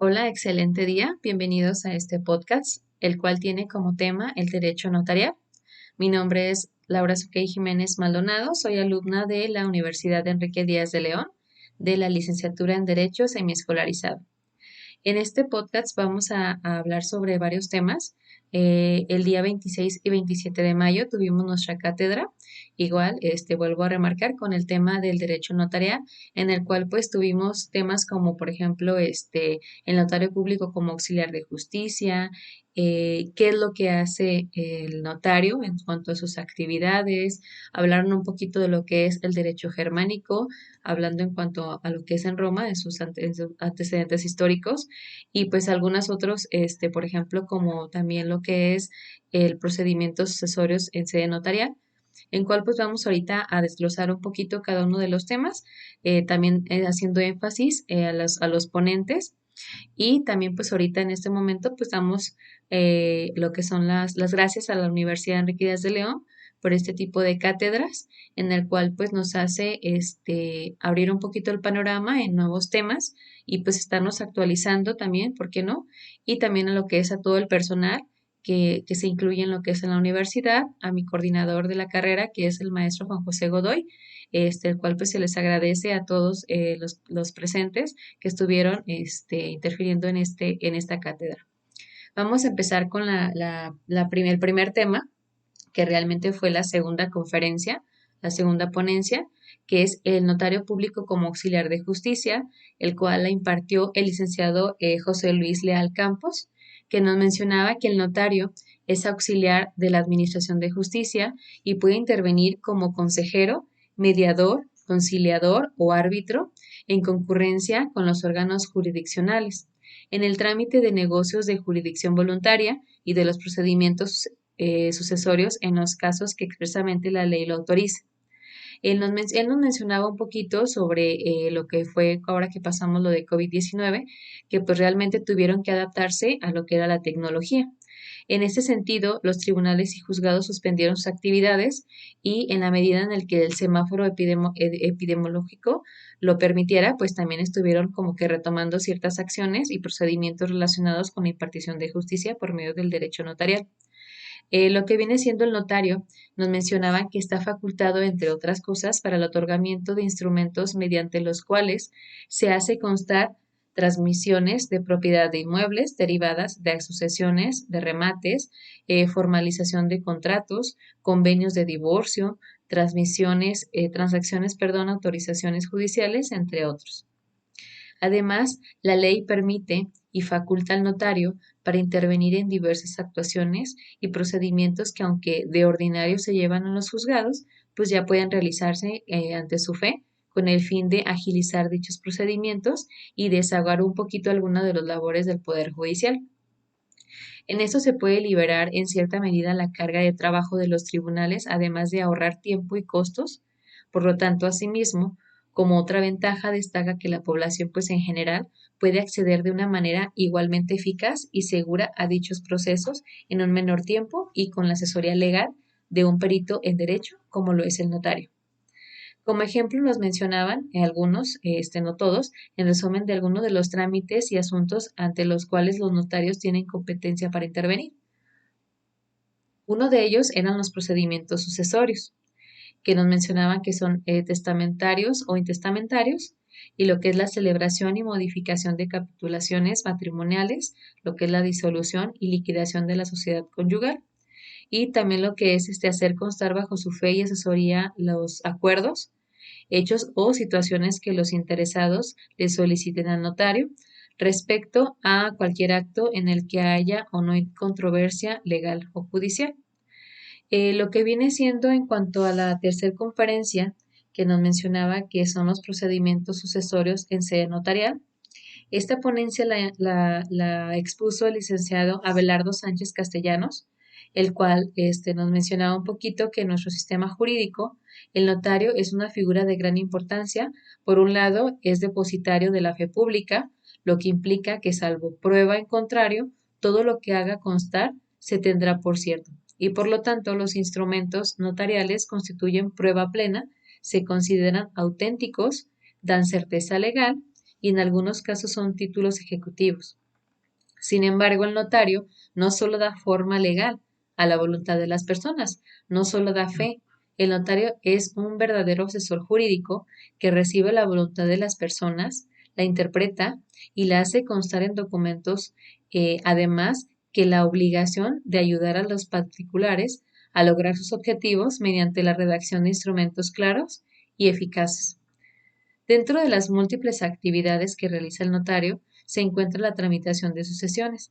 Hola, excelente día. Bienvenidos a este podcast, el cual tiene como tema el derecho notarial. Mi nombre es Laura Suquey Jiménez Maldonado. Soy alumna de la Universidad de Enrique Díaz de León, de la licenciatura en Derecho Semiescolarizado. En este podcast vamos a hablar sobre varios temas. El día 26 y 27 de mayo tuvimos nuestra cátedra. Igual, vuelvo a remarcar con el tema del derecho notarial, en el cual pues tuvimos temas como, por ejemplo, el notario público como auxiliar de justicia, qué es lo que hace el notario en cuanto a sus actividades, hablaron un poquito de lo que es el derecho germánico, hablando en cuanto a lo que es en Roma, en sus antecedentes históricos, y pues algunas otros, por ejemplo, como también lo que es el procedimiento sucesorios en sede notarial, en cual pues vamos ahorita a desglosar un poquito cada uno de los temas, también haciendo énfasis a los ponentes y también pues ahorita en este momento pues damos lo que son las gracias a la Universidad Enrique Díaz de León por este tipo de cátedras en el cual pues nos hace abrir un poquito el panorama en nuevos temas y pues estarnos actualizando también, ¿por qué no? Y también a lo que es a todo el personal que se incluye en lo que es en la universidad, a mi coordinador de la carrera, que es el maestro Juan José Godoy, el cual pues se les agradece a todos los presentes que estuvieron interfiriendo en esta cátedra. Vamos a empezar con el primer tema, que realmente fue la segunda conferencia, la segunda ponencia, que es el notario público como auxiliar de justicia, el cual la impartió el licenciado José Luis Leal Campos, que nos mencionaba que el notario es auxiliar de la Administración de Justicia y puede intervenir como consejero, mediador, conciliador o árbitro en concurrencia con los órganos jurisdiccionales, en el trámite de negocios de jurisdicción voluntaria y de los procedimientos sucesorios en los casos que expresamente la ley lo autorice. Él nos mencionaba un poquito sobre lo que fue ahora que pasamos lo de COVID-19, que pues realmente tuvieron que adaptarse a lo que era la tecnología. En este sentido, los tribunales y juzgados suspendieron sus actividades y en la medida en el que el semáforo epidemiológico lo permitiera, pues también estuvieron como que retomando ciertas acciones y procedimientos relacionados con la impartición de justicia por medio del derecho notarial. Lo que viene siendo el notario, nos mencionaba que está facultado, entre otras cosas, para el otorgamiento de instrumentos mediante los cuales se hace constar transmisiones de propiedad de inmuebles derivadas de asociaciones, de remates, formalización de contratos, convenios de divorcio, transacciones, perdón, autorizaciones judiciales, entre otros. Además, la ley permite y faculta al notario para intervenir en diversas actuaciones y procedimientos que, aunque de ordinario se llevan a los juzgados, pues ya pueden realizarse ante su fe con el fin de agilizar dichos procedimientos y desahogar un poquito algunas de las labores del Poder Judicial. En esto se puede liberar en cierta medida la carga de trabajo de los tribunales, además de ahorrar tiempo y costos. Por lo tanto, asimismo, como otra ventaja destaca que la población, pues en general, puede acceder de una manera igualmente eficaz y segura a dichos procesos en un menor tiempo y con la asesoría legal de un perito en derecho, como lo es el notario. Como ejemplo nos mencionaban algunos, no todos, en resumen de algunos de los trámites y asuntos ante los cuales los notarios tienen competencia para intervenir. Uno de ellos eran los procedimientos sucesorios, que nos mencionaban que son testamentarios o intestamentarios, y lo que es la celebración y modificación de capitulaciones matrimoniales, lo que es la disolución y liquidación de la sociedad conyugal, y también lo que es hacer constar bajo su fe y asesoría los acuerdos, hechos o situaciones que los interesados le soliciten al notario respecto a cualquier acto en el que haya o no hay controversia legal o judicial. Lo que viene siendo en cuanto a la tercera conferencia que nos mencionaba que son los procedimientos sucesorios en sede notarial, esta ponencia la expuso el licenciado Abelardo Sánchez Castellanos, el cual nos mencionaba un poquito que en nuestro sistema jurídico el notario es una figura de gran importancia. Por un lado, es depositario de la fe pública, lo que implica que salvo prueba en contrario, todo lo que haga constar se tendrá por cierto. Y por lo tanto, los instrumentos notariales constituyen prueba plena, se consideran auténticos, dan certeza legal y en algunos casos son títulos ejecutivos. Sin embargo, el notario no solo da forma legal a la voluntad de las personas, no solo da fe. El notario es un verdadero asesor jurídico que recibe la voluntad de las personas, la interpreta y la hace constar en documentos, además que la obligación de ayudar a los particulares a lograr sus objetivos mediante la redacción de instrumentos claros y eficaces. Dentro de las múltiples actividades que realiza el notario se encuentra la tramitación de sucesiones.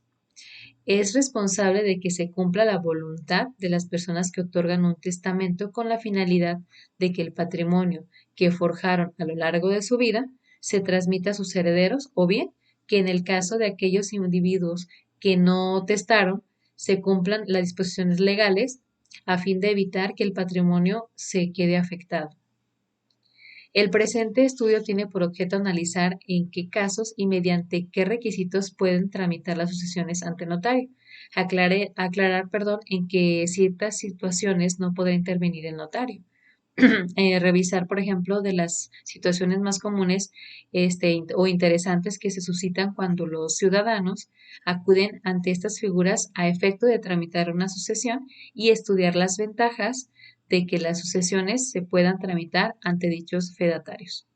Es responsable de que se cumpla la voluntad de las personas que otorgan un testamento con la finalidad de que el patrimonio que forjaron a lo largo de su vida se transmita a sus herederos o bien que en el caso de aquellos individuos que no testaron se cumplan las disposiciones legales a fin de evitar que el patrimonio se quede afectado. El presente estudio tiene por objeto analizar en qué casos y mediante qué requisitos pueden tramitar las sucesiones ante notario. Aclarar, en que ciertas situaciones no podrá intervenir el notario. Revisar, por ejemplo, de las situaciones más comunes o interesantes que se suscitan cuando los ciudadanos acuden ante estas figuras a efecto de tramitar una sucesión y estudiar las ventajas de que las sucesiones se puedan tramitar ante dichos fedatarios.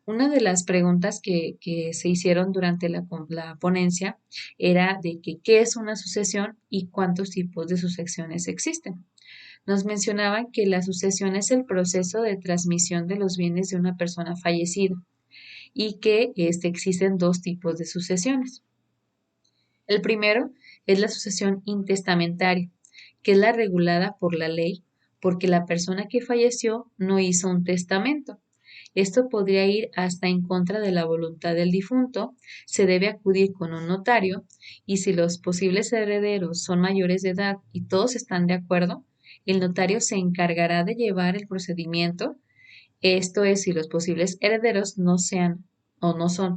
Una de las preguntas que se hicieron durante la ponencia era de que qué es una sucesión y cuántos tipos de sucesiones existen. Nos mencionaban que la sucesión es el proceso de transmisión de los bienes de una persona fallecida y que existen dos tipos de sucesiones. El primero es la sucesión intestamentaria, que es la regulada por la ley porque la persona que falleció no hizo un testamento. Esto podría ir hasta en contra de la voluntad del difunto, se debe acudir con un notario y si los posibles herederos son mayores de edad y todos están de acuerdo, el notario se encargará de llevar el procedimiento. Esto es, si los posibles herederos no sean o no son,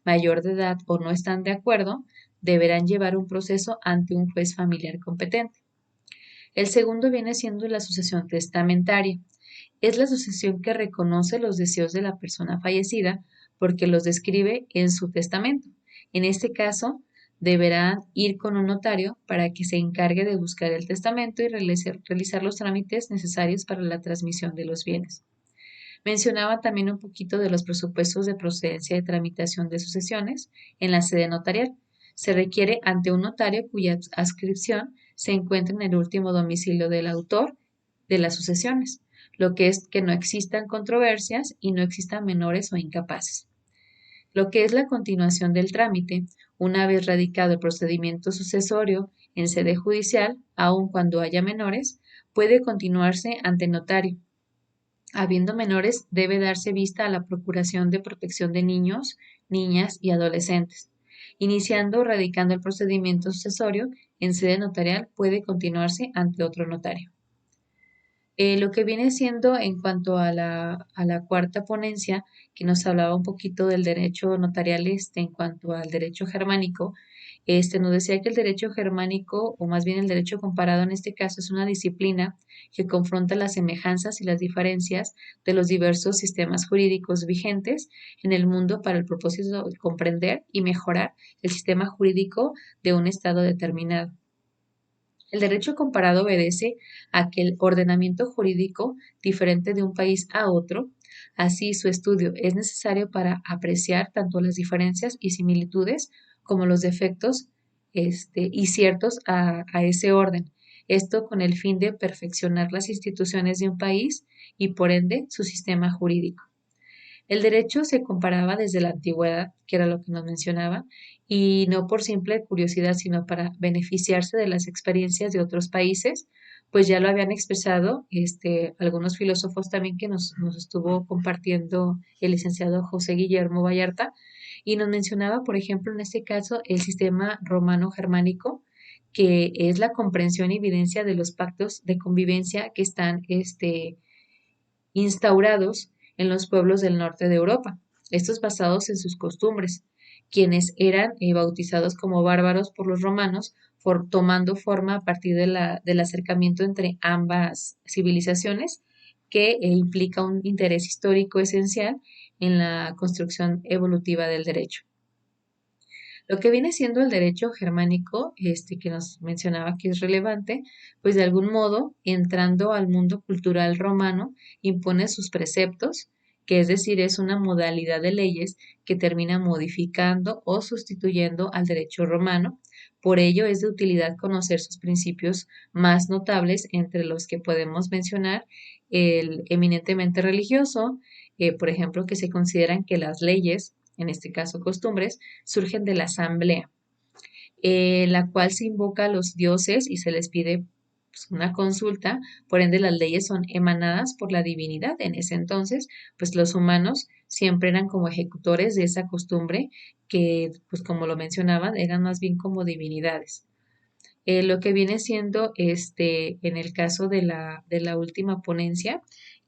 mayor de edad o no están de acuerdo, deberán llevar un proceso ante un juez familiar competente. El segundo viene siendo la sucesión testamentaria. Es la sucesión que reconoce los deseos de la persona fallecida porque los describe en su testamento. En este caso, deberán ir con un notario para que se encargue de buscar el testamento y realizar los trámites necesarios para la transmisión de los bienes. Mencionaba también un poquito de los presupuestos de procedencia de tramitación de sucesiones en la sede notarial. Se requiere ante un notario cuya adscripción se encuentra en el último domicilio del autor de las sucesiones, lo que es que no existan controversias y no existan menores o incapaces. Lo que es la continuación del trámite, una vez radicado el procedimiento sucesorio en sede judicial, aun cuando haya menores, puede continuarse ante notario. Habiendo menores, debe darse vista a la Procuración de Protección de Niños, Niñas y Adolescentes. Iniciando o radicando el procedimiento sucesorio en sede notarial, puede continuarse ante otro notario. Lo que viene siendo en cuanto a la cuarta ponencia, que nos hablaba un poquito del derecho notarial en cuanto al derecho germánico, nos decía que el derecho germánico, o más bien el derecho comparado en este caso, es una disciplina que confronta las semejanzas y las diferencias de los diversos sistemas jurídicos vigentes en el mundo para el propósito de comprender y mejorar el sistema jurídico de un estado determinado. El derecho comparado obedece a aquel ordenamiento jurídico diferente de un país a otro. Así, su estudio es necesario para apreciar tanto las diferencias y similitudes como los defectos y ciertos a ese orden. Esto con el fin de perfeccionar las instituciones de un país y, por ende, su sistema jurídico. El derecho se comparaba desde la antigüedad, que era lo que nos mencionaba, y no por simple curiosidad, sino para beneficiarse de las experiencias de otros países, pues ya lo habían expresado algunos filósofos también que nos estuvo compartiendo el licenciado José Guillermo Vallarta, y nos mencionaba, por ejemplo, en este caso, el sistema romano-germánico, que es la comprensión y evidencia de los pactos de convivencia que están instaurados en los pueblos del norte de Europa, estos basados en sus costumbres, quienes eran bautizados como bárbaros por los romanos, tomando forma a partir del acercamiento entre ambas civilizaciones, que implica un interés histórico esencial en la construcción evolutiva del derecho. Lo que viene siendo el derecho germánico, que nos mencionaba que es relevante, pues de algún modo, entrando al mundo cultural romano, impone sus preceptos, que es decir, es una modalidad de leyes que termina modificando o sustituyendo al derecho romano. Por ello es de utilidad conocer sus principios más notables, entre los que podemos mencionar el eminentemente religioso, por ejemplo, que se consideran que las leyes, en este caso costumbres, surgen de la asamblea, la cual se invoca a los dioses y se les pide pues, una consulta. Por ende, las leyes son emanadas por la divinidad. En ese entonces, pues los humanos siempre eran como ejecutores de esa costumbre que, pues como lo mencionaban, eran más bien como divinidades. Lo que viene siendo en el caso de la última ponencia,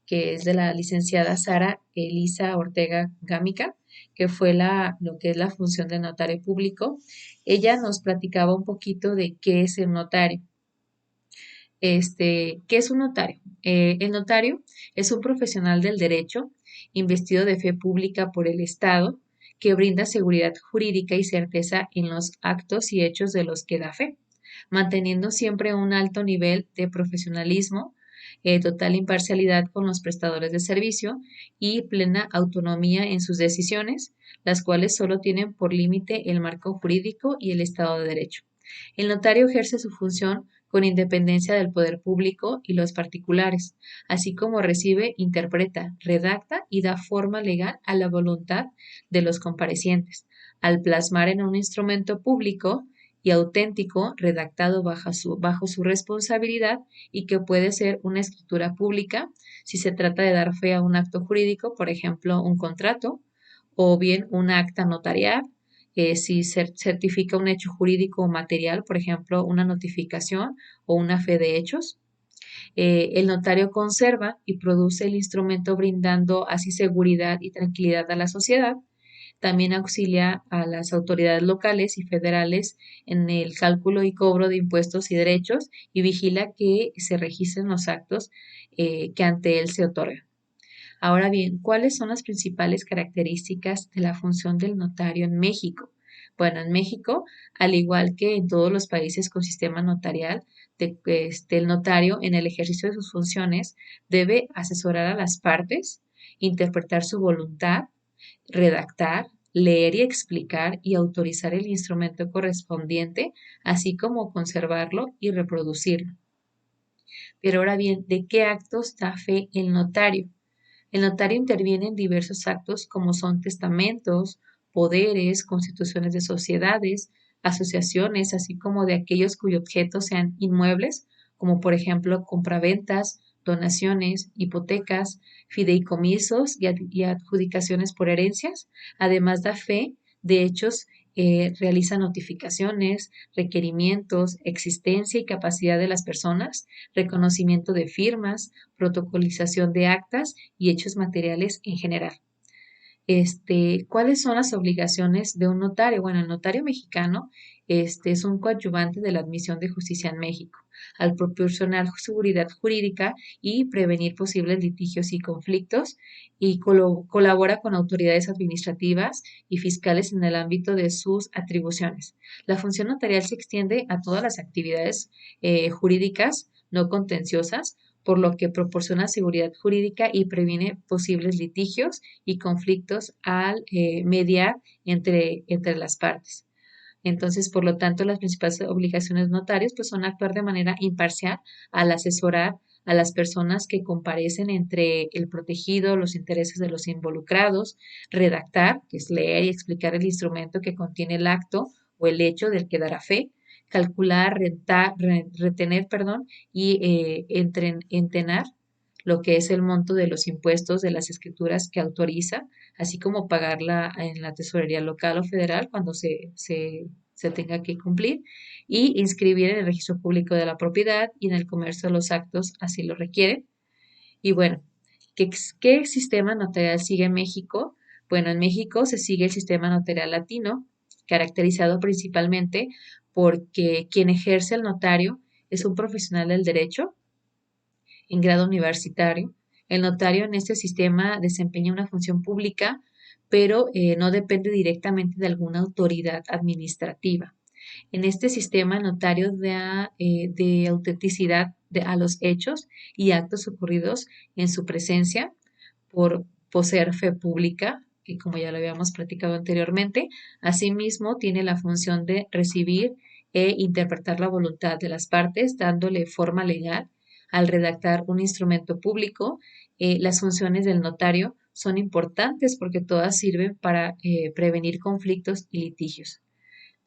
que es de la licenciada Sara Elisa Ortega Gámica, que fue lo que es la función de notario público. Ella nos platicaba un poquito de qué es el notario. ¿Qué es un notario? El notario es un profesional del derecho investido de fe pública por el Estado que brinda seguridad jurídica y certeza en los actos y hechos de los que da fe, manteniendo siempre un alto nivel de profesionalismo, total imparcialidad con los prestadores de servicio y plena autonomía en sus decisiones, las cuales solo tienen por límite el marco jurídico y el Estado de Derecho. El notario ejerce su función con independencia del poder público y los particulares, así como recibe, interpreta, redacta y da forma legal a la voluntad de los comparecientes, al plasmar en un instrumento público y auténtico, redactado bajo su responsabilidad y que puede ser una escritura pública si se trata de dar fe a un acto jurídico, por ejemplo, un contrato, o bien una acta notarial, si certifica un hecho jurídico o material, por ejemplo, una notificación o una fe de hechos. El notario conserva y produce el instrumento brindando así seguridad y tranquilidad a la sociedad. También auxilia a las autoridades locales y federales en el cálculo y cobro de impuestos y derechos y vigila que se registren los actos que ante él se otorgan. Ahora bien, ¿cuáles son las principales características de la función del notario en México? Bueno, en México, al igual que en todos los países con sistema notarial, el notario en el ejercicio de sus funciones debe asesorar a las partes, interpretar su voluntad, redactar, leer y explicar y autorizar el instrumento correspondiente, así como conservarlo y reproducirlo. Pero ahora bien, ¿de qué actos da fe el notario? El notario interviene en diversos actos como son testamentos, poderes, constituciones de sociedades, asociaciones, así como de aquellos cuyo objeto sean inmuebles, como por ejemplo compraventas, donaciones, hipotecas, fideicomisos y adjudicaciones por herencias. Además da fe de hechos, realiza notificaciones, requerimientos, existencia y capacidad de las personas, reconocimiento de firmas, protocolización de actas y hechos materiales en general. ¿Cuáles son las obligaciones de un notario? Bueno, el notario mexicano, es un coadyuvante de la admisión de justicia en México, al proporcionar seguridad jurídica y prevenir posibles litigios y conflictos, y colabora con autoridades administrativas y fiscales en el ámbito de sus atribuciones. La función notarial se extiende a todas las actividades jurídicas no contenciosas, por lo que proporciona seguridad jurídica y previene posibles litigios y conflictos al mediar entre las partes. Entonces, por lo tanto, las principales obligaciones notarios pues, son actuar de manera imparcial al asesorar a las personas que comparecen entre el protegido, los intereses de los involucrados, redactar, que es leer y explicar el instrumento que contiene el acto o el hecho del que dará fe, calcular, retener, perdón, y entenar lo que es el monto de los impuestos de las escrituras que autoriza, así como pagarla en la tesorería local o federal cuando se tenga que cumplir, y inscribir en el registro público de la propiedad y en el comercio de los actos así lo requieren. Y bueno, ¿qué sistema notarial sigue México? Bueno, en México se sigue el sistema notarial latino, caracterizado principalmente porque quien ejerce el notario es un profesional del derecho en grado universitario, El notario en este sistema desempeña una función pública, pero no depende directamente de alguna autoridad administrativa. En este sistema, el notario da de autenticidad a los hechos y actos ocurridos en su presencia por poseer fe pública, que como ya lo habíamos platicado anteriormente, asimismo tiene la función de recibir e interpretar la voluntad de las partes, dándole forma legal al redactar un instrumento público. Las funciones del notario son importantes porque todas sirven para prevenir conflictos y litigios.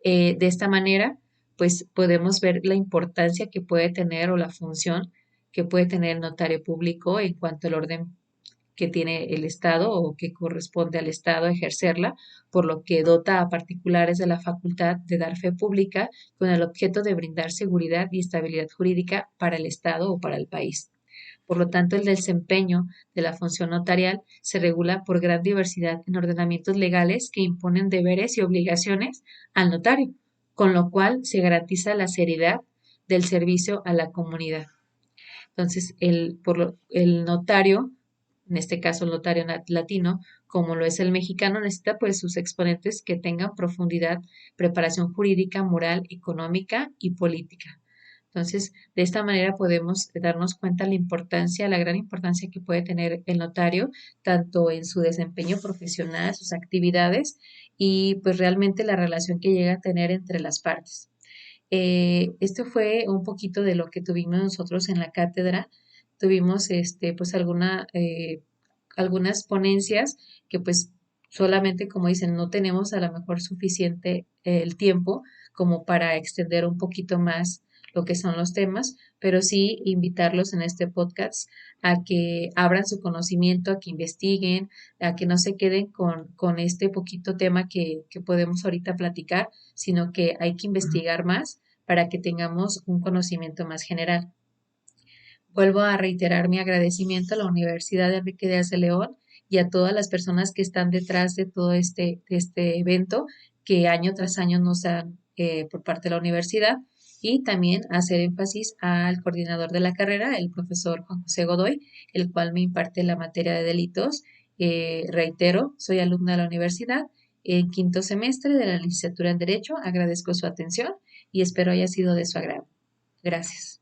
De esta manera, pues podemos ver la importancia que puede tener o la función que puede tener el notario público en cuanto al orden que tiene el Estado o que corresponde al Estado ejercerla, por lo que dota a particulares de la facultad de dar fe pública con el objeto de brindar seguridad y estabilidad jurídica para el Estado o para el país. Por lo tanto, el desempeño de la función notarial se regula por gran diversidad en ordenamientos legales que imponen deberes y obligaciones al notario, con lo cual se garantiza la seriedad del servicio a la comunidad. Entonces, el notario, en este caso el notario latino, como lo es el mexicano, necesita pues sus exponentes que tengan profundidad, preparación jurídica, moral, económica y política. Entonces, de esta manera podemos darnos cuenta la importancia, la gran importancia que puede tener el notario, tanto en su desempeño profesional, sus actividades y pues realmente la relación que llega a tener entre las partes. Esto fue un poquito de lo que tuvimos nosotros en la cátedra. Tuvimos pues algunas ponencias que pues solamente, como dicen, no tenemos a lo mejor suficiente el tiempo como para extender un poquito más lo que son los temas, pero sí invitarlos en este podcast a que abran su conocimiento, a que investiguen, a que no se queden con este poquito tema que podemos ahorita platicar, sino que hay que investigar más para que tengamos un conocimiento más general. Vuelvo a reiterar mi agradecimiento a la Universidad de Enrique Díaz de León y a todas las personas que están detrás de todo este evento que año tras año nos dan por parte de la universidad y también hacer énfasis al coordinador de la carrera, el profesor Juan José Godoy, el cual me imparte la materia de delitos. Reitero, soy alumna de la universidad en quinto semestre de la licenciatura en Derecho. Agradezco su atención y espero haya sido de su agrado. Gracias.